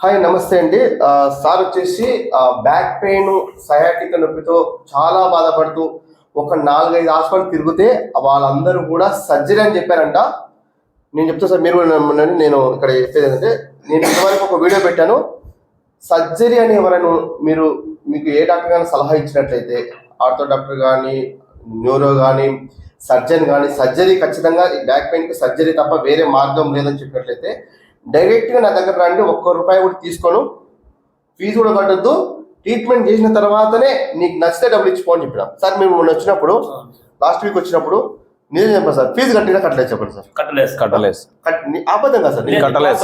Hi నమస్తే అండి. Sir వచ్చేసి బ్యాక్ పెయిన్ సయాటిక నొప్పితో చాలా బాధపడుతూ ఒక 4-5 హాస్పిటల్ తిరిగితే వాళ్ళందరూ కూడా సర్జరీ అని చెప్పారంట. నేను చెప్తా సార్, మీరు నమ్మండి. నేను ఇక్కడ చెప్పేది ఏంటంటే, నేను ఇంతవరకు ఒక వీడియో పెట్టాను. సర్జరీ అని ఎవరైనా మీకు ఏ డాక్టర్ కానీ సలహా ఇచ్చినట్లయితే, ఆర్థో డాక్టర్ కానీ, న్యూరో కానీ, సర్జన్ కానీ, సర్జరీ ఖచ్చితంగా ఈ బ్యాక్ పెయిన్కి సర్జరీ తప్ప వేరే మార్గం లేదని చెప్పినట్లయితే డైరెక్ట్గా నా దగ్గర రండి, ₹1 కూడా తీసుకోను, ఫీజు కూడా కట్టద్దు, ట్రీట్మెంట్ చేసిన తర్వాతనే నీకు నచ్చితే డబ్బులు ఇచ్చిపోని చెప్పిన. సార్ మేము వచ్చినప్పుడు లాస్ట్ వీక్ వచ్చినప్పుడు నేను చెప్పాను సార్, ఫీజు కట్టినా కట్టలేదు చెప్పండి సార్. కట్టలేదు అబద్ధం కదా సార్, నేను కట్టలేదు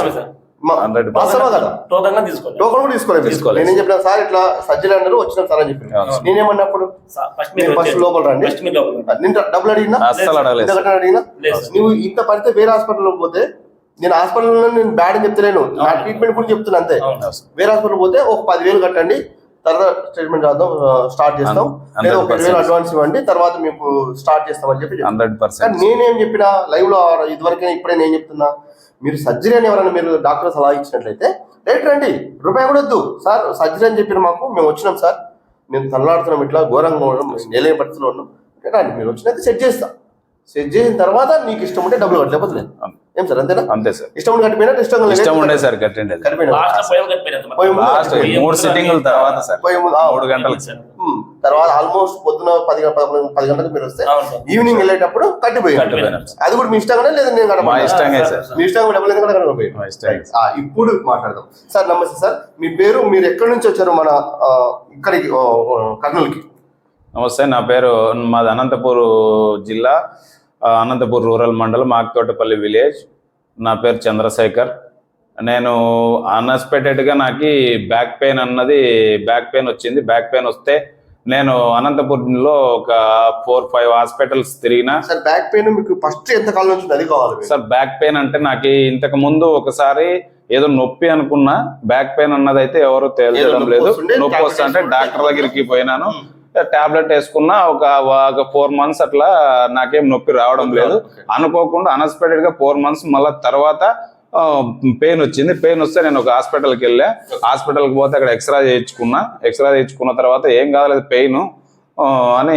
కదా, టోకన్ కూడా తీసుకోలేదు. నేనేం చెప్పిన సార్, ఇట్లా సర్జరీ అన్నారు, వచ్చిన సార్ అని చెప్పిన. నేనేమన్నప్పుడు ఫస్ట్ లోపల రండి, నేను డబ్బులు అడిగినా అడిగినా, నువ్వు ఇంత పడితే వేరే హాస్పిటల్లో పోతే, నేను హాస్పిటల్లో నేను బ్యాడ్ అని చెప్తలేను, నా ట్రీట్మెంట్ కూడా చెప్తున్నా అంతే. వేరే హాస్పిటల్ పోతే ఒక 10,000 కట్టండి, తర్వాత ట్రీట్మెంట్ చేద్దాం, స్టార్ట్ చేస్తాం, లేదా ఒక 10,000 అడ్వాన్స్ ఇవ్వండి, తర్వాత మీకు స్టార్ట్ చేస్తామని చెప్పి 100%. నేనేం చెప్పినా లైవ్ లో ఇదివరకే ఇప్పుడే నేను చెప్తున్నా, మీరు సర్జరీ అని ఎవరైనా మీరు డాక్టర్ సలహా ఇచ్చినట్లయితే డైరెక్ట్ రండి, ₹1 కూడా వద్దు. సార్ సర్జరీ అని చెప్పిన మాకు, మేము వచ్చినాం సార్, మేము తనలాడుతున్నాం, ఇట్లా ఘోరంగా ఉన్నాం, నేలే పరిస్థితిలో ఉన్నాం, రండి, మీరు వచ్చినట్టు సెట్ చేస్తా. సెట్ చేసిన తర్వాత నీకు ఇష్టం ఉంటే డబ్బులు కట్టలేకపోతే లేదు. ఏం సార్, అంతేనా? అంతే సార్. ఇష్టం ఉండి కట్టిపోయినా, ఇష్టం ఉండే సార్ కట్టండి. 3 సిట్టింగుల తర్వాత సార్, 3 గంటలు తర్వాత ఆల్మోస్ట్ పొద్దున 10 గంటలకు మీరు వస్తే ఈవినింగ్ వెళ్ళేటప్పుడు కట్టిపోయాను. అది కూడా మీ ఇష్టంగానే లేదా నేను మా ఇష్టంగా సార్, మీ ఇష్టంగా డబ్బులు ఎందుకంటే కట్టకపోయాను. ఇప్పుడు మాట్లాడదాం సార్. నమస్తే సార్, మీ పేరు, మీరు ఎక్కడి నుంచి వచ్చారు మన ఇక్కడికి కర్నూలుకి? నమస్తే, నా పేరు, మాది అనంతపూర్ జిల్లా, అనంతపూర్ రూరల్ మండలం, ఆకుతోటపల్లి విలేజ్. నా పేరు చంద్రశేఖర్. నేను అన్ఎక్స్పెక్టెడ్గా నాకు బ్యాక్ పెయిన్ వచ్చింది. బ్యాక్ పెయిన్ వస్తే నేను అనంతపూర్లో ఒక 4-5 హాస్పిటల్స్ తిరిగినా. సార్ బ్యాక్ పెయిన్ మీకు ఫస్ట్ ఎంత కాలం నుంచి అది కావాలి సార్? బ్యాక్ పెయిన్ అంటే నాకు ఇంతకు ముందు ఒకసారి ఏదో నొప్పి అనుకున్నా, బ్యాక్ పెయిన్ అన్నది అయితే ఎవరు తేల్చడం లేదు. నొప్పి వస్తా అంటే డాక్టర్ దగ్గరికి పోయినాను, టాబ్లెట్ వేసుకున్నా, ఒక 4 months అట్లా నాకేం నొప్పి రావడం లేదు. అనుకోకుండా అన్ఎక్స్పెక్టెడ్ గా 4 months మళ్ళీ తర్వాత పెయిన్ వచ్చింది. పెయిన్ వస్తే నేను ఒక హాస్పిటల్కి వెళ్ళా. హాస్పిటల్కి పోతే అక్కడ ఎక్స్రే చేయించుకున్న తర్వాత ఏం కాలేదు పెయిన్ అని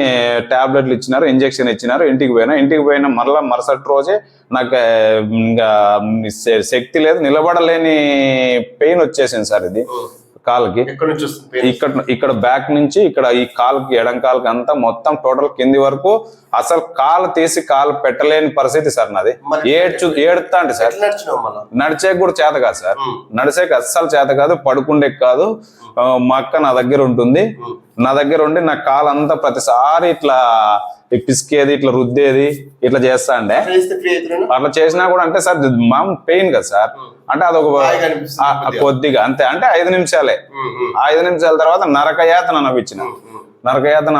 టాబ్లెట్లు ఇచ్చినారు, ఇంజెక్షన్ ఇచ్చినారు. ఇంటికి పోయినా మళ్ళీ మరుసటి రోజే నాకు ఇంకా శక్తి లేదు, నిలబడలేని పెయిన్ వచ్చేసింది సార్. ఇది కాలుకి, ఇక్కడ బ్యాక్ నుంచి ఇక్కడ ఈ కాలుకి, ఎడం కాలుకి అంతా మొత్తం టోటల్ కింది వరకు అసలు కాలు తీసి కాలు పెట్టలేని పరిస్థితి సార్ నాది. ఏడుతా అంటే సార్, నడిచేకి కూడా చేత కాదు సార్, నడిచేకి అస్సలు చేత కాదు, పడుకుండే కాదు. మా అక్క నా దగ్గర ఉంటుంది, నా దగ్గర ఉండి నా కాలు అంతా ప్రతిసారి ఇట్లా పిసికేది, ఇట్లా రుద్దేది, ఇట్లా చేస్తా అండి. అట్లా చేసినా కూడా అంటే సార్ మామూలు పెయిన్ కదా సార్, అంటే అదొక కొద్దిగా అంతే, అంటే 5 నిమిషాలే. 5 నిమిషాల తర్వాత నరకయాతన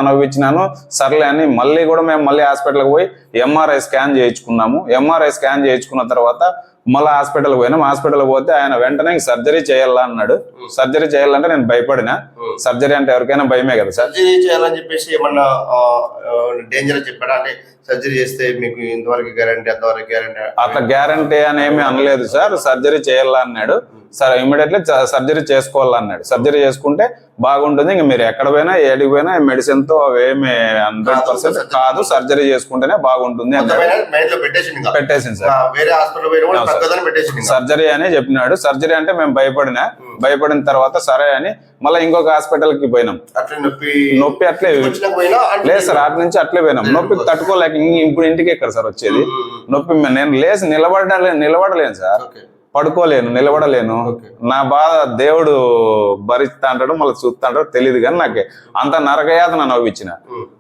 అనుభవించినాను. సర్లే అని మేము మళ్ళీ హాస్పిటల్కి పోయి ఎంఆర్ఐ స్కాన్ చేయించుకున్నాము. ఎంఆర్ఐ స్కాన్ చేయించుకున్న తర్వాత మళ్ళీ హాస్పిటల్కి పోయినాం. హాస్పిటల్కి పోతే ఆయన వెంటనే సర్జరీ చేయాలా అన్నాడు. సర్జరీ చేయాలంటే నేను భయపడినా. సర్జరీ అంటే ఎవరికైనా భయమే కదా సార్. సర్జరీ చేయాలని చెప్పేసి ఏమన్నా డేంజర్ చెప్పాడా? అంటే సర్జరీ చేస్తే మీకు ఇంతవరకు గ్యారంటీ, అంతవరకు గ్యారంటీ? అట్లా గ్యారంటీ అని ఏమీ అనలేదు సార్. సర్జరీ చేయాలా అన్నాడు. సరే ఇమీడియట్లీ సర్జరీ చేసుకోవాలన్నాడు. సర్జరీ చేసుకుంటే బాగుంటుంది, ఇంకా మీరు ఎక్కడ పోయినా ఏడికి పోయినా మెడిసిన్ తో అవేమి 100% కాదు, సర్జరీ చేసుకుంటేనే బాగుంటుంది పెట్టేసింది సార్. సర్జరీ అని చెప్పినాడు. సర్జరీ అంటే మేము భయపడిన తర్వాత సరే అని మళ్ళీ ఇంకొక హాస్పిటల్ కి పోయినాం. నొప్పి అట్లే లేదు సార్, అటు నుంచి అట్లే పోయినాం. నొప్పి తట్టుకోలేక ఇప్పుడు ఇంటికి ఎక్కడ సార్ వచ్చేది నొప్పి? నేను లేచి నిలబడలేను సార్, పడుకోలేను, నిలబడలేను. నా బాధ దేవుడు భరిస్తా అంటాడు, మళ్ళీ చూస్తా అంటాడు తెలియదు, కానీ నాకు అంత నరకయాతన నవ్విచ్చిన.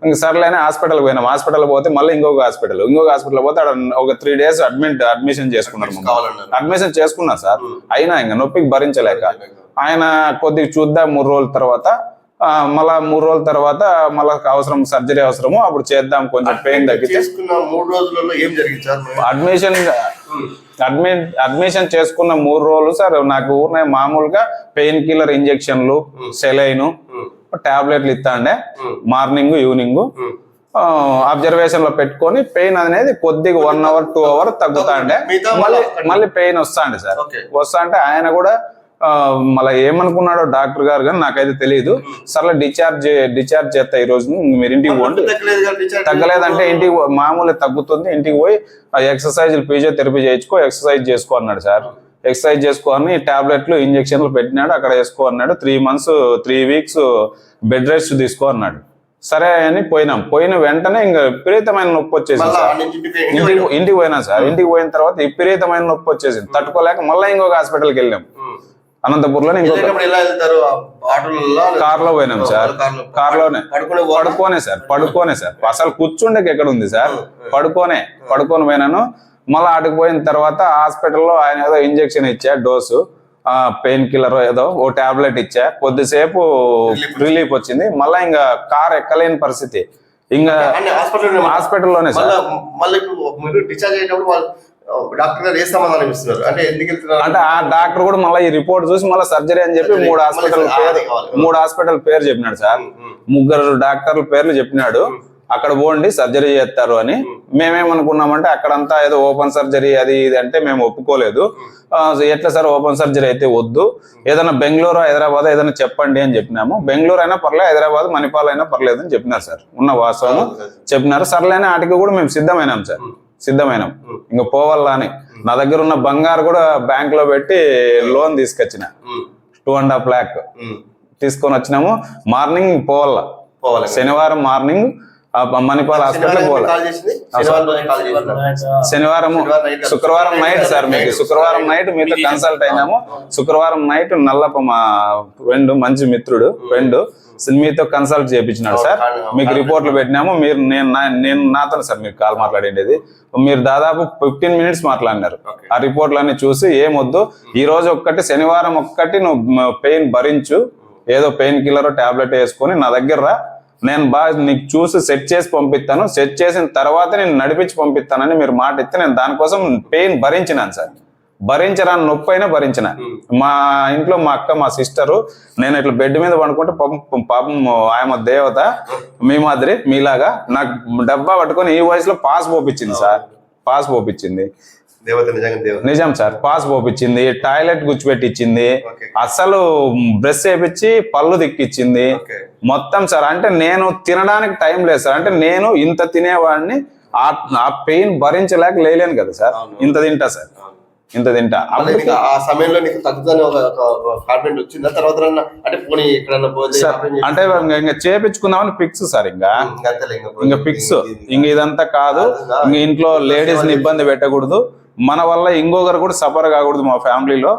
ఇంక సర్లేని హాస్పిటల్ పోయినాం. హాస్పిటల్ పోతే మళ్ళీ ఇంకొక హాస్పిటల్ పోతే ఒక 3 days అడ్మిషన్ చేసుకున్నా సార్. అయినా ఇంకా నొప్పికి భరించలేక ఆయన కొద్దిగా చూద్దాం 3 రోజుల తర్వాత, మళ్ళా 3 రోజుల తర్వాత మళ్ళా సర్జరీ అవసరము, అప్పుడు చేద్దాం, కొంచెం పెయిన్ తగ్గితే. 3 రోజులలో ఏం జరిగింది సార్? అడ్మిషన్ చేసుకున్న 3 రోజులు సార్ నాకు ఊరినే మామూలుగా పెయిన్ కిల్లర్ ఇంజెక్షన్లు, సెలైన్, టాబ్లెట్లు ఇస్తాండే మార్నింగ్ ఈవినింగ్. అబ్జర్వేషన్ లో పెట్టుకొని పెయిన్ అనేది కొద్దిగా 1 hour 2 hours తగ్గుతాండే. మళ్ళీ పెయిన్ వస్తాండే సార్. వస్తా అంటే ఆయన కూడా మళ్ళీ ఏమనుకున్నాడో డాక్టర్ గారు కానీ నాకైతే తెలియదు. సర్లే డిశ్చార్జ్ చేస్తా ఈ రోజు, మీరు ఇంటికి పోండి. తగ్గలేదంటే ఇంటికి మామూలు తగ్గుతుంది, ఇంటికి పోయి ఎక్సర్సైజ్ ఫిజియోథెరపీ చేయించుకో, ఎక్సర్సైజ్ చేసుకో అన్నాడు సార్. ఎక్సర్సైజ్ చేసుకొని టాబ్లెట్లు ఇంజక్షన్లు పెట్టినాడు, అక్కడ వేసుకో అన్నాడు. 3 వీక్స్ బెడ్ రెస్ట్ తీసుకో అన్నాడు. సరే అని పోయిన వెంటనే ఇంకా విపరీతమైన నొప్పి వచ్చేసింది సార్. ఇంటికి పోయినా సార్. ఇంటికి పోయిన తర్వాత విపరీతమైన నొప్పి వచ్చేసింది, తట్టుకోలేక మళ్ళీ ఇంకొక హాస్పిటల్కి వెళ్ళాం. అనంతపూర్లో కార్ లో పోయినాం సార్. కార్లోనే పడుకోనే సార్. అసలు కూర్చుండేకి ఎక్కడ ఉంది సార్, పడుకొని పోయినాను. మళ్ళీ ఆడికి పోయిన తర్వాత హాస్పిటల్లో ఆయన ఏదో ఇంజక్షన్ ఇచ్చా, డోసు పెయిన్ కిల్లర్ ఏదో ఓ టాబ్లెట్ ఇచ్చా, కొద్దిసేపు రిలీఫ్ వచ్చింది. మళ్ళీ ఇంకా కార్ ఎక్కలేని పరిస్థితి. ఇంకా హాస్పిటల్లోనే సార్. అంటే ఆ డాక్టర్ కూడా మళ్ళీ ఈ రిపోర్ట్ చూసి మళ్ళీ సర్జరీ అని చెప్పి 3 హాస్పిటల్ పేరు చెప్పినాడు సార్. 3 డాక్టర్ల పేర్లు చెప్పినాడు. అక్కడ పోండి సర్జరీ చేస్తారు అని. మేమేమనుకున్నామంటే అక్కడంతా ఏదో ఓపెన్ సర్జరీ అది ఇది అంటే మేము ఒప్పుకోలేదు. ఎట్లా సార్ ఓపెన్ సర్జరీ అయితే వద్దు, ఏదైనా బెంగళూరు హైదరాబాద్ ఏదైనా చెప్పండి అని చెప్పినాము. బెంగళూరు అయినా పర్లేదు, హైదరాబాద్ మణిపాల్ అయినా పర్లేదు అని చెప్పినారు సార్. ఉన్న వాస్తవం చెప్పినారు. సర్లేని ఆటికి కూడా మేము సిద్ధమైనాం సార్. ఇంకా పోవాలా అని నా దగ్గర ఉన్న బంగారు కూడా బ్యాంక్ లో పెట్టి లోన్ తీసుకొచ్చిన 2.5 lakh తీసుకొని వచ్చినాము. మార్నింగ్ పోవాలా, శనివారం మార్నింగ్ మణిపాల్ హాస్పిటల్ పోవాలి. శుక్రవారం నైట్ సార్, మీకు శుక్రవారం నైట్ మీతో కన్సల్ట్ అయినాము. శుక్రవారం నైట్ నల్లప్ప మా ఫ్రెండ్, మంచి మిత్రుడు ఫ్రెండ్, మీతో కన్సల్ట్ చేయించినాడు సార్. మీకు రిపోర్ట్లు పెట్టినాము. నేను నాతో సార్ మీరు కాల్ మాట్లాడేది. మీరు దాదాపు 15 minutes మాట్లాడినారు. ఆ రిపోర్ట్లన్నీ చూసి ఏమొద్దు, ఈ రోజు ఒక్కటి శనివారం ఒక్కటి నువ్వు పెయిన్ భరించు, ఏదో పెయిన్ కిల్లర్ టాబ్లెట్ వేసుకొని నా దగ్గర రా, నేను బాగా నీకు చూసి సెట్ చేసి పంపిస్తాను, సెట్ చేసిన తర్వాత నేను నడిపించి పంపిస్తానని మీరు మాట ఇస్తే నేను దానికోసం పెయిన్ భరించినాను సార్. భరించరాని నొప్పి అయినా భరించిన. మా ఇంట్లో మా అక్క, మా సిస్టరు, నేను ఇట్లా బెడ్ మీద పడుకుంటే పాపం ఆయమ దేవత మీ మాదిరి మీలాగా నాకు డబ్బా పట్టుకొని ఈ వయసులో పాస్ పోపించింది సార్. పాస్ పోపించింది నిజం సార్. పాస్ పోపించింది, టాయిలెట్ గుచ్చిపెట్టించింది, అసలు బ్రష్ వేయించి పళ్ళు దిక్కిచ్చింది మొత్తం సార్. అంటే నేను తినడానికి టైం లేదు సార్. అంటే నేను ఇంత తినేవాడిని, ఆ పెయిన్ భరించలేక లేలేను కదా సార్. ఇంత తింటా సార్, ఇంత తింటా. ఆ సమయంలో నీకు తగ్గుతానే ఒక కాన్ఫిడెంట్ వచ్చిందా తర్వాత? అంటే పోనీ అంటే ఇంకా చేపించుకుందామని ఫిక్స్ సార్. ఇంకా ఫిక్స్, ఇంక ఇదంతా కాదు. ఇంక ఇంట్లో లేడీస్ ని ఇబ్బంది పెట్టకూడదు, మన వల్ల ఇంకొకరు కూడా సఫర్ కాకూడదు మా ఫ్యామిలీలో.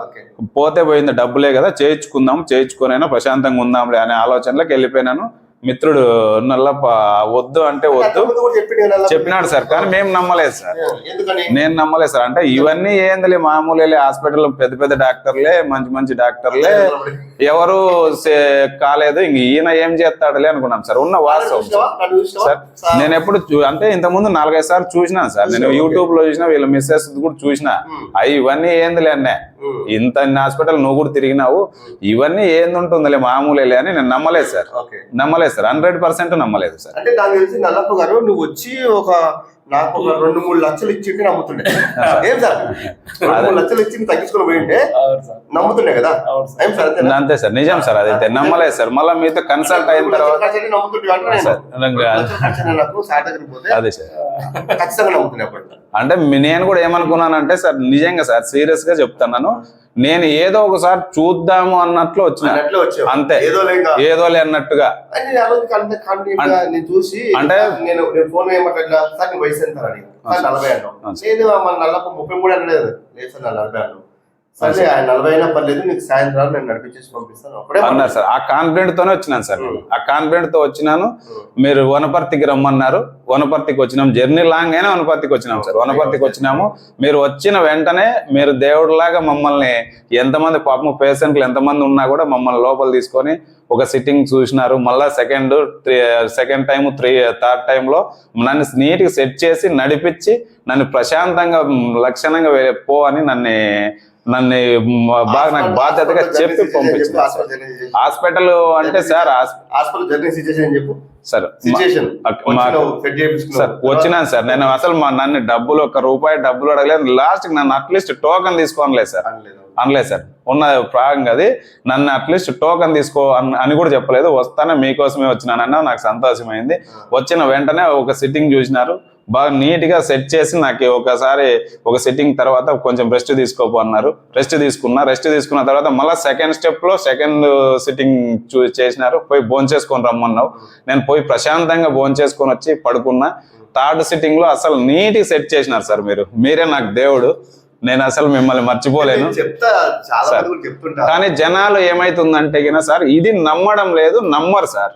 పోతే పోయింది, డబ్బులే కదా, చేయించుకునైనా ప్రశాంతంగా ఉందాంలే అనే ఆలోచనలోకి వెళ్ళిపోయినాను. మిత్రుడు నల్లప్ప వద్దు అంటే వద్దు చెప్పినాడు సార్. కానీ మేము నమ్మలేదు సార్. నేను నమ్మలేదు సార్. అంటే ఇవన్నీ ఏందిలే మామూలే, హాస్పిటల్ పెద్ద డాక్టర్లే, మంచి డాక్టర్లే, ఎవరు కాలేదు, ఇంక ఈయన ఏం చేస్తాడులే అనుకున్నాం సార్. ఉన్న వాస్తవం సార్. నేను ఎప్పుడు అంటే ఇంతకుముందు 4-5 సార్లు చూసినాను సార్. నేను యూట్యూబ్ లో చూసినా, వీళ్ళ మిస్సెస్ కూడా చూసినా. ఇవన్నీ ఏందిలే అన్నే, ఇంత హాస్పిటల్ నువ్వు కూడా తిరిగినావు, ఇవన్నీ ఏంది ఉంటుందిలే మామూలే అని నేను నమ్మలేదు సార్. 100% నమ్మలేదు సార్. అంటే నాకు తెలిసి నల్లప్ప గారు నువ్వు వచ్చి నాకు 2-3 లక్షలు ఇచ్చింటే నమ్ముతుండే. ఏం సార్ 2-3 లక్షలు ఇచ్చి తగ్గించుకుని పోయింటే నమ్ముతుండే కదా? అంతే సార్, నిజం సార్. అదైతే నమ్మలేదు సార్. మళ్ళీ మీతో కన్సల్ట్ అయిన తర్వాత అదే సార్ ఖచ్చితంగా నమ్ముతుండే. అంటే నేను కూడా ఏమనుకున్నానంటే సార్, నిజంగా సార్ సీరియస్ గా చెప్తున్నాను, నేను ఏదో ఒకసారి చూద్దాము అన్నట్లు వచ్చిన, అంతే, ఏదోలే అన్నట్టుగా. చూసి అంటే నేను ఫోన్ ఏమంటా సార్ నీ వయసు ఎంత అని 40 అన్నాను. లేదు నల్లప్ప 33 అనలేదు. లేదు సార్ 40 అన్నాను. సరే 40 అయినా పర్లేదు, నీకు సాయంత్రం నేను నడిపించేసి పంపిస్తాను అన్నారు సార్. ఆ కాన్ఫిడెంట్ తోనే వచ్చినాను సార్. ఆ కాన్ఫిడెంట్ తో వచ్చినాను. మీరు వనపర్తికి రమ్మన్నారు, వనపర్తికి వచ్చినాం. జర్నీ లాంగ్ అయినా వనపర్తికి వచ్చినాం సార్. వనపర్తికి వచ్చినాము. మీరు వచ్చిన వెంటనే మీరు దేవుడిలాగా మమ్మల్ని, ఎంతమంది పాపం పేషెంట్లు ఎంతమంది ఉన్నా కూడా మమ్మల్ని లోపల తీసుకొని ఒక సిట్టింగ్ చూసినారు. మళ్ళా సెకండ్ టైం, థర్డ్ టైంలో నన్ను నీట్గా సెట్ చేసి నడిపించి నన్ను ప్రశాంతంగా లక్షణంగా పో అని నన్ను నన్ను బాగా నాకు బాధ్యతగా చెప్పి పంపించిన హాస్పిటల్ అంటే సార్ హాస్పిటల్ జర్నీ సిచ్యుయేషన్ చెప్పు సార్ సిచ్యుయేషన్ సార్ వచ్చినాను సార్. నేను అసలు నన్ను డబ్బులు ₹1 డబ్బులు అడగలేదు. లాస్ట్ నన్ను అట్లీస్ట్ టోకన్ తీసుకోనలేదు సార్, అనలేదు సార్. ఉన్న ప్రాంగం అది నన్ను అట్లీస్ట్ టోకన్ తీసుకో అని కూడా చెప్పలేదు. వస్తానే మీకోసమే వచ్చినానన్నా నాకు సంతోషమైంది. వచ్చిన వెంటనే ఒక సిట్టింగ్ చూసినారు, బాగా నీట్ గా సెట్ చేసి నాకు ఒకసారి ఒక సిట్టింగ్ తర్వాత కొంచెం రెస్ట్ తీసుకోపో అన్నారు. రెస్ట్ తీసుకున్న తర్వాత మళ్ళీ సెకండ్ స్టెప్ లో సెకండ్ సిట్టింగ్ చేసినారు. పోయి భోంచేసుకొని రమ్మన్నావు. నేను పోయి ప్రశాంతంగా భోంచేసుకొని వచ్చి పడుకున్నా. థర్డ్ సిట్టింగ్ లో అసలు నీట్ గా సెట్ చేసినారు సార్. మీరే నాకు దేవుడు. నేను అసలు మిమ్మల్ని మర్చిపోలేను. కానీ జనాలు ఏమైతుందంటే సార్ ఇది నమ్మడం లేదు, నమ్మరు సార్.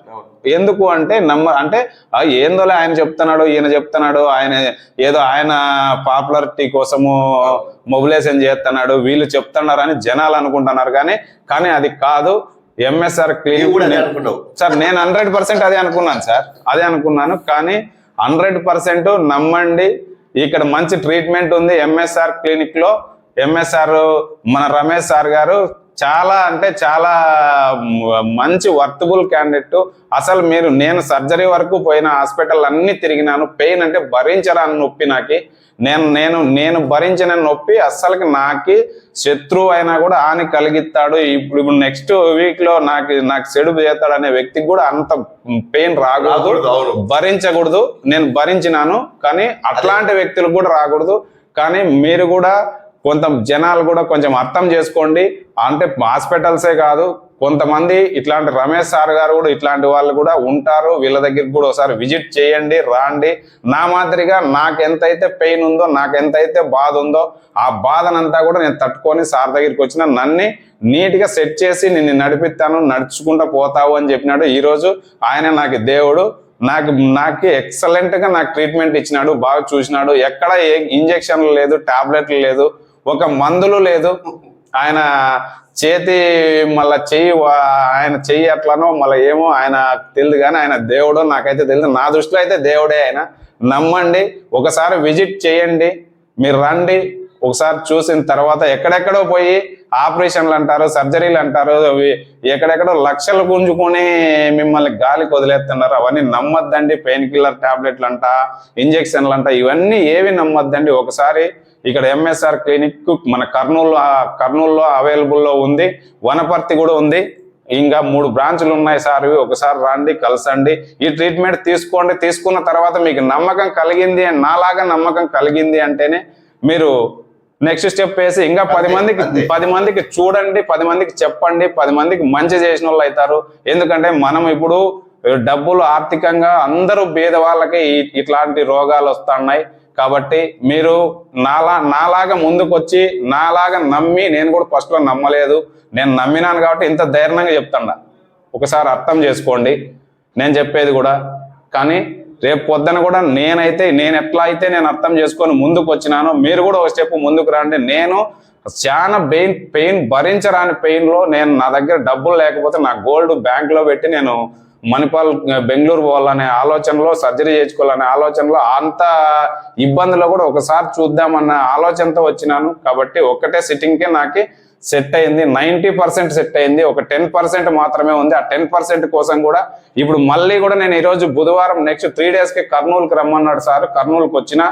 ఎందుకు అంటే అంటే ఏందోలే ఆయన చెప్తున్నాడు, ఈయన చెప్తున్నాడు, ఆయన పాపులారిటీ కోసము మొబిలైజేషన్ చేస్తున్నాడు, వీళ్ళు చెప్తున్నారు అని జనాలు అనుకుంటున్నారు. కానీ అది కాదు. ఎంఎస్ఆర్ క్లినిక్ సార్ నేను 100% అదే అనుకున్నాను సార్, అదే అనుకున్నాను. కానీ 100% నమ్మండి, ఇక్కడ మంచి ట్రీట్మెంట్ ఉంది ఎంఎస్ఆర్ క్లినిక్ లో. ఎంఎస్ఆర్ మన రమేష్ సార్ గారు చాలా అంటే చాలా మంచి వర్తబుల్ క్యాండిడేట్. అసలు నేను సర్జరీ వరకు పోయిన హాస్పిటల్ అన్ని తిరిగినాను. పెయిన్ అంటే భరించరాని నొప్పి నాకు. నేను భరించిన నొప్పి అస్సలకి నాకు శత్రువు అయినా కూడా హాని కలిగిస్తాడు. ఇప్పుడు నెక్స్ట్ వీక్ లో నాకు చెడు చేస్తాడు అనే వ్యక్తికి కూడా అంత పెయిన్ రాకూడదు, భరించకూడదు. నేను భరించినాను, కానీ అట్లాంటి వ్యక్తులకు కూడా రాకూడదు. కానీ మీరు కూడా జనాలు కూడా కొంచెం అర్థం చేసుకోండి. అంటే హాస్పిటల్సే కాదు, కొంతమంది ఇట్లాంటి రమేష్ సార్ గారు కూడా ఇట్లాంటి వాళ్ళు కూడా ఉంటారు. వీళ్ళ దగ్గరికి కూడా ఒకసారి విజిట్ చేయండి, రాండి. నా మాదిరిగా నాకు ఎంతైతే పెయిన్ ఉందో, నాకు ఎంతైతే బాధ ఉందో, ఆ బాధనంతా కూడా నేను తట్టుకొని సార్ దగ్గరికి వచ్చిన. నన్ను నీట్ గా సెట్ చేసి నిన్ను నడిపిస్తాను, నడుచుకుంటూ పోతావు అని చెప్పినాడు. ఈ రోజు ఆయన నాకు దేవుడు. నాకు ఎక్సలెంట్ గా నాకు ట్రీట్మెంట్ ఇచ్చినాడు, బాగా చూసినాడు. ఎక్కడ ఏ ఇంజక్షన్లు లేదు, టాబ్లెట్లు లేదు, ఒక మందులు లేదు. ఆయన చెయ్యి అట్లనో మళ్ళీ ఏమో ఆయన తెలియదు, కానీ ఆయన దేవుడు నాకైతే తెలియదు. నా దృష్టిలో అయితే దేవుడే ఆయన. నమ్మండి, ఒకసారి విజిట్ చేయండి, మీరు రండి. ఒకసారి చూసిన తర్వాత ఎక్కడెక్కడో పోయి ఆపరేషన్లు అంటారు, సర్జరీలు అంటారు, ఎక్కడెక్కడో లక్షలు గుంజుకొని మిమ్మల్ని గాలికి వదిలేస్తున్నారు. అవన్నీ నమ్మద్దండి. పెయిన్ కిల్లర్ టాబ్లెట్లు అంట, ఇంజక్షన్లు అంట, ఇవన్నీ ఏవి నమ్మద్దండి. ఒకసారి ఇక్కడ ఎంఎస్ఆర్ క్లినిక్ మన కర్నూలులో అవైలబుల్లో ఉంది, వనపర్తి కూడా ఉంది. ఇంకా 3 బ్రాంచ్లు ఉన్నాయి సార్. ఒకసారి రండి, కలిసండి, ఈ ట్రీట్మెంట్ తీసుకోండి. తీసుకున్న తర్వాత మీకు నమ్మకం కలిగింది, నాలాగా నమ్మకం కలిగింది అంటేనే మీరు నెక్స్ట్ స్టెప్ వేసి ఇంకా 10 మందికి చూడండి, 10 మందికి చెప్పండి, 10 మందికి మంచి చేసిన వాళ్ళు అవుతారు. ఎందుకంటే మనం ఇప్పుడు డబ్బులు ఆర్థికంగా అందరూ బీద వాళ్ళకి ఇట్లాంటి రోగాలు వస్తున్నాయి. కాబట్టి మీరు నాలాగా ముందుకు వచ్చి నాలాగా నమ్మి, నేను కూడా ఫస్ట్ లో నమ్మలేదు, నేను నమ్మినాను కాబట్టి ఇంత ధైర్యంగా చెప్తాను. ఒకసారి అర్థం చేసుకోండి నేను చెప్పేది కూడా. కానీ రేపు పొద్దున కూడా నేను ఎట్లా అయితే నేను అర్థం చేసుకొని ముందుకు వచ్చినానో, మీరు కూడా ఒక స్టెప్ ముందుకు రండి. నేను చాలా పెయిన్ భరించరాని పెయిన్ లో నా దగ్గర డబ్బులు లేకపోతే నా గోల్డ్ బ్యాంక్ లో పెట్టి నేను మణిపాల్ బెంగళూరు పోవాలనే ఆలోచనలో, సర్జరీ చేయించుకోవాలనే ఆలోచనలో, అంత ఇబ్బందులో కూడా ఒకసారి చూద్దామన్న ఆలోచనతో వచ్చినాను. కాబట్టి ఒక్కటే సిట్టింగ్కే నాకు సెట్ అయింది, 90% సెట్ అయింది. ఒక 10% మాత్రమే ఉంది. ఆ 10% కోసం కూడా ఇప్పుడు మళ్ళీ కూడా నేను ఈరోజు బుధవారం నెక్స్ట్ 3 days కర్నూలుకి రమ్మన్నాడు సార్. కర్నూలుకి వచ్చిన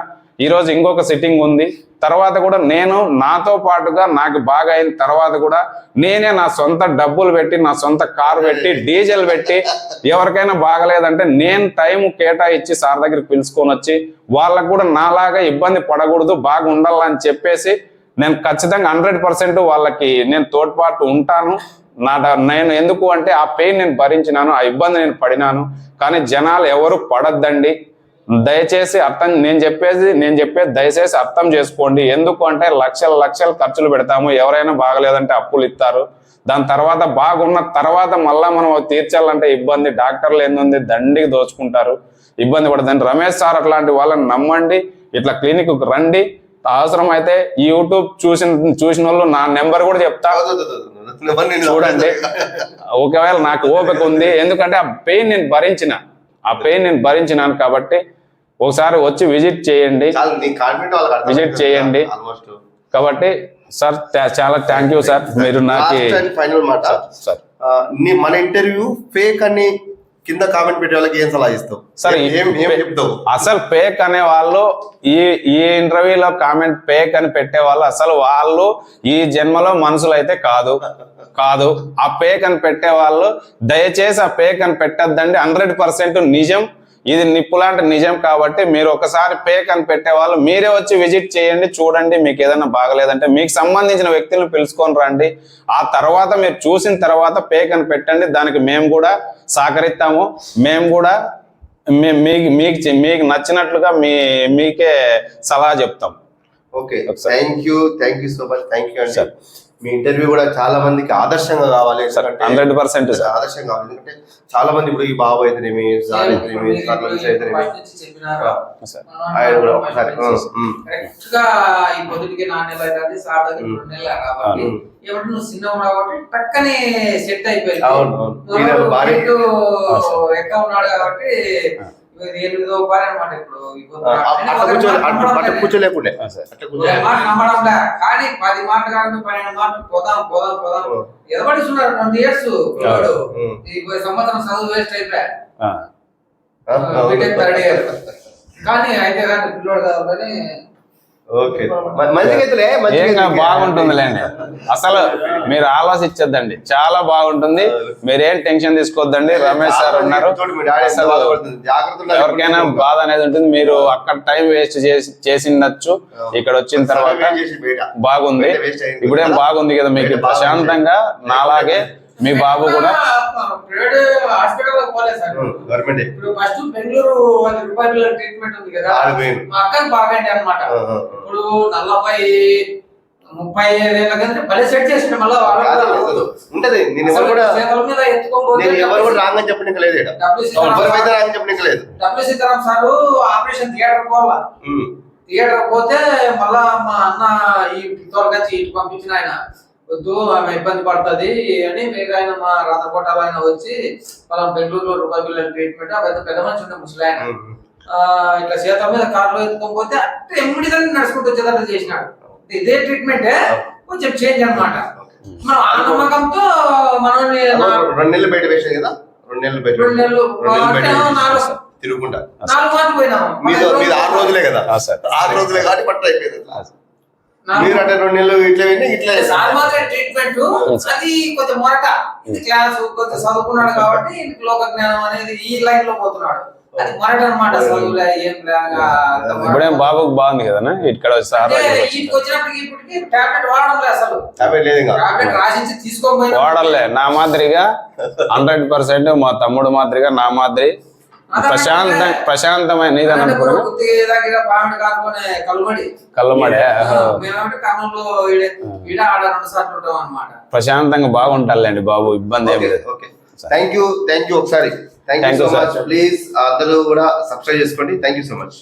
ఈరోజు ఇంకొక సిట్టింగ్ ఉంది. తర్వాత కూడా నేను నాతో పాటుగా నాకు బాగా అయిన తర్వాత కూడా నేనే నా సొంత డబ్బులు పెట్టి, నా సొంత కారు పెట్టి, డీజిల్ పెట్టి, ఎవరికైనా బాగలేదంటే నేను టైం కేటాయించి సార్ దగ్గరికి పిలుచుకొని వచ్చి వాళ్ళకు కూడా నాలాగా ఇబ్బంది పడకూడదు, బాగా ఉండాలని చెప్పేసి నేను ఖచ్చితంగా 100% వాళ్ళకి నేను తోడ్పాటు ఉంటాను. నేను ఎందుకు అంటే ఆ పెయిన్ నేను భరించినాను, ఆ ఇబ్బంది నేను పడినాను. కానీ జనాలు ఎవరు పడద్దండి, దయచేసి నేను చెప్పేది దయచేసి అర్థం చేసుకోండి. ఎందుకు అంటే లక్షలు ఖర్చులు పెడతాము, ఎవరైనా బాగలేదంటే అప్పులు ఇస్తారు. దాని తర్వాత బాగున్న తర్వాత మళ్ళా మనం తీర్చాలంటే ఇబ్బంది. డాక్టర్లు ఏంది దండికి దోచుకుంటారు, ఇబ్బంది పడదండి. రమేష్ సార్ అట్లాంటి వాళ్ళని నమ్మండి, ఇట్లా క్లినిక్ రండి. అవసరం అయితే యూట్యూబ్ చూసిన వాళ్ళు నా నెంబర్ కూడా చెప్తా, చూడండి. ఒకవేళ నాకు ఓపిక ఉంది, ఎందుకంటే ఆ పెయిన్ నేను భరించినాను కాబట్టి ఒకసారి వచ్చి విజిట్ చేయండి. కాబట్టి సార్ చాలా థ్యాంక్ యూ సార్. మీరు నాకు ఫైనల్ మాట సార్, మన ఇంటర్వ్యూ ఫేక్ అని కింద కామెంట్ పెట్టే వాళ్ళకి ఏం సలహా ఇస్తావు సార్? ఏం చెప్తావు? అసలు ఫేక్ అనే వాళ్ళు ఈ ఇంటర్వ్యూలో కామెంట్ ఫేక్ అని పెట్టే వాళ్ళు అసలు వాళ్ళు ఈ జన్మలో మనుషులు అయితే కాదు. ఆ ఫేక్ అని పెట్టే వాళ్ళు దయచేసి ఆ ఫేక్ అని పెట్టద్దండి. 100% నిజం, ఇది నిప్పులాంటి నిజం. కాబట్టి మీరు ఒకసారి ఫేక్ అని పెట్టే వాళ్ళు మీరే వచ్చి విజిట్ చేయండి, చూడండి. మీకు ఏదైనా బాగలేదంటే మీకు సంబంధించిన వ్యక్తులను పిలుచుకొని రండి. ఆ తర్వాత మీరు చూసిన తర్వాత ఫేక్ అని పెట్టండి. దానికి మేము కూడా సహకరిస్తాము. మేము కూడా మీకు నచ్చినట్లుగా మీకే సలహా చెప్తాం. Okay, thank you so much. Thank you అండి. మీ ఇంటర్వ్యూ కూడా చాలా మందికి ఆదర్శంగా కావాలి. 100% ఆదర్శంగా కావాలి. ఎందుకంటే చాలా మంది ఇప్పుడు ఈ బాబు అయితేనేమి, సార్ అయితేనేమి, ఆయన కూడా ఒకసారి కరెక్ట్ గా ఈ పొద్దుటికి 4 నెలలు అవుతుంది, సార్ దగ్గర 2 నెలలు కాబట్టి ఎవరు నువ్వు చిన్న కాబట్టి పక్కనే సెట్ అయిపోయింది. ఎక్క ఉన్నాడు కాబట్టి కూర్చోలేకుండే నమ్మడంలే. కానీ 10 మాటలు కాకుండా 12 మాటలు పోదాం ఎదబడిస్తున్నారు. 2 ఇయర్స్ 20 సంవత్సరం చదువు వేస్ట్ అయిపోయా. బీటెక్ 3rd ఇయర్ కానీ అయితే కానీ పిల్లోడు కాదని బాగుంటుందిలేండి. అసలు మీరు ఆలోచించద్దండి, చాలా బాగుంటుంది. మీరేం టెన్షన్ తీసుకోవద్దండి. రమేష్ సార్ ఉన్నారు. అసలు ఎవరికైనా బాధ అనేది ఉంటుంది. మీరు అక్కడ టైం వేస్ట్ చేసిండొచ్చు, ఇక్కడ వచ్చిన తర్వాత బాగుంది. ఇప్పుడేం బాగుంది కదా మీకు ప్రశాంతంగా. నాలాగే మీ బాబు కూడా ప్రైవేట్ హాస్పిటల్ లో పోలేదు సార్. గవర్నమెంట్ ఇప్పుడు ఫస్ట్ బెంగళూరు రూపాయల ట్రీట్మెంట్ ఉంది కదా, మా అక్కకి బాగైంది అన్నమాట. ఇప్పుడు 40-35 ఏళ్ళ కింద భలే సెట్ చేసిండు. మళ్ళీ ఉంటది. నేను ఎవరు కూడా రాంగ్ అని చెప్పడానికి లేదు. W Sitaram sir operation theatre పోవాలా. థియేటర్ పోతే మళ్ళా మా అన్న ఈ తోలకొచ్చి ఇటు పంపించిన ఆయన వద్దు ఆమె ఇబ్బంది పడుతుంది అని మీరు ఆయన మా రాధకోటాలో ఆయన వచ్చి వాళ్ళ బెంగళూరులో రూపాయల ట్రీట్మెంట్ పెద్ద మనిషి ఉండే ముసలి ఆయన ఇట్లా చేత మీద కార్లో ఎత్తుకోకపోతే అంటే ఎమ్మిడిగా నడుచుకుంటూ వచ్చేటట్టు చేసినాడు. ఇదే ట్రీట్మెంట్ కొంచెం చేంజ్ అన్నమాట. మనం ఆ నమ్మకంతో మనం 2 నెలలు బయట వేసాయి కదా, 2 నెలలు తిరుగుకుంటా 4 మాటలు పోయినాము. 6 రోజులే కదా, 6 రోజులే కాబట్టి పట్టు అయిపోయింది. మీరు అంటే 2 నెలలు ఇట్లా ట్రీట్మెంట్ అది కొంచెం మొరట. క్లాస్ కొంచెం చదువుకున్నాడు కాబట్టి లోక జ్ఞానం అనేది ఈ లైన్ లో పోతున్నాడు. అది మొరట అనమాట. చదువులే ఏం ఇప్పుడేం బాబుకు బాగుంది కదా ఇక్కడ వచ్చినప్పటికి ఇప్పటికి టాబ్లెట్ వాడడం లేదు. అసలు టాబ్లెట్ రాసించి తీసుకోకపోయినా వాడలే. నా మాదిరిగా 100% మా తమ్ముడు మాదిరిగా నా మాదిరి ప్రశాంతమైన ప్రశాంతంగా బాగుంటారులేండి బాబు, ఇబ్బంది ఏం లేదు. థ్యాంక్ యూ ఒకసారి. Thank you so much. Please అందరూ కూడా సబ్స్క్రైబ్ చేసుకోండి. Thank you so much.